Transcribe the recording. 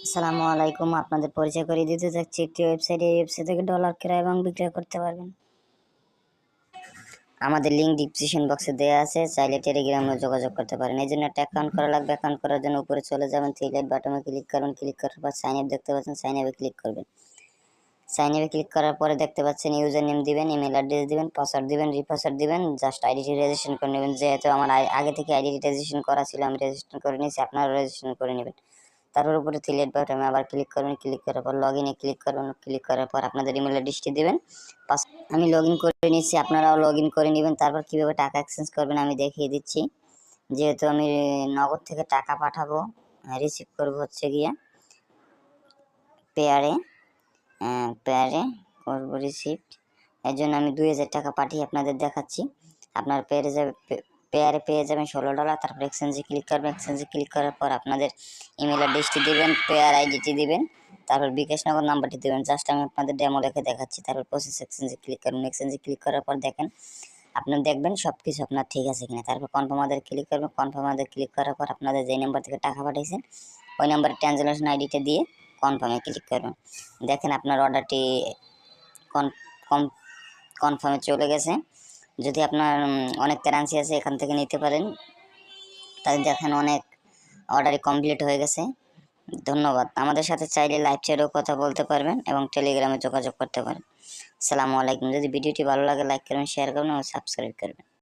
আসসালামু আলাইকুম। আপনাদের পরিচয় করিয়ে দিতে যাচ্ছি একটি ওয়েবসাইট। এই ওয়েবসাইট থেকে ডলার ক্রয় এবং বিক্রয় করতে পারবেন। আমাদের লিঙ্ক ডিসক্রিপশন বক্সে দেওয়া আছে, চাইলে টেলিগ্রামে যোগাযোগ করতে পারেন। এই জন্য একটা অ্যাকাউন্ট করা লাগবে। অ্যাকাউন্ট করার জন্য উপরে চলে যাবেন, থ্রি লাইট বাটনে ক্লিক করবেন। ক্লিক করার পর সাইন আপ দেখতে পাচ্ছেন, সাইন আপে ক্লিক করবেন। সাইন আপে ক্লিক করার পরে দেখতে পাচ্ছেন ইউজার নেম দিবেন, ইমেল অ্যাড্রেস দিবেন, পাসওয়ার্ড দিবেন, রিপাসওয়ার্ড দিবেন। জাস্ট আইডিটি রেজিস্ট্রেশন করে নেবেন। যেহেতু আমার আগে থেকে আইডিটি রেজিস্ট্রেশন করা ছিল, আমি রেজিস্ট্রেশন করে নিয়েছি, আপনারা রেজিস্ট্রেশন করে নেবেন। তারপর উপরে সিলেক্ট বাটনে আবার ক্লিক করবেন। ক্লিক করার পর লগ ইনে ক্লিক করবেন। ক্লিক করার পর আপনাদের ইমেল অ্যাড্রেসটি দেবেন। আমি লগ ইন করে নিচ্ছি, আপনারাও লগ ইন করে নেবেন। তারপর কীভাবে টাকা এক্সচেঞ্জ করবেন আমি দেখিয়ে দিচ্ছি। যেহেতু আমি নগদ থেকে টাকা পাঠাবো, রিসিভ করবো হচ্ছে গিয়ে পেয়ারে করবো রিসিপ্ট। এর জন্য আমি 2000 টাকা পাঠিয়ে আপনাদের দেখাচ্ছি। আপনার পেয়ারে পেয়ে যাবেন $16। তারপর এক্সচেঞ্জে ক্লিক করবেন। এক্সচেঞ্জে ক্লিক করার পর আপনাদের ইমেল অ্যাড্রেসটি দেবেন, পেয়ার আইডিটি দিবেন, তারপর বিকাশ নগদ নাম্বারটি দেবেন। জাস্ট আমি আপনাদের ডেমো রেখে দেখাচ্ছি। তারপর প্রসেস এক্সচেঞ্জে ক্লিক করবেন। এক্সচেঞ্জে ক্লিক করার পর দেখেন আপনার দেখবেন সব কিছু আপনার ঠিক আছে কিনা। তারপর কনফার্ম আদার ক্লিক করবেন। কনফার্ম আদার ক্লিক করার পর আপনাদের যে নাম্বার থেকে টাকা পাঠিয়েছেন ওই নাম্বারে ট্রানজ্যাকশন আইডিটা দিয়ে কনফার্মে ক্লিক করবেন। দেখেন আপনার অর্ডারটি কনফার্মে চলে গেছে। যদি আপনার অনেক কারেন্সি আছে এখান থেকে নিতে পারেন। তাই দেখেন অনেক অর্ডারই কমপ্লিট হয়ে গেছে। ধন্যবাদ। আমাদের সাথে চাইলে লাইভ চ্যাটেও কথা বলতে পারবেন এবং টেলিগ্রামে যোগাযোগ করতে পারেন। আসসালামু আলাইকুম। যদি ভিডিওটি ভালো লাগে লাইক করবেন, শেয়ার করবেন এবং সাবস্ক্রাইব করবেন।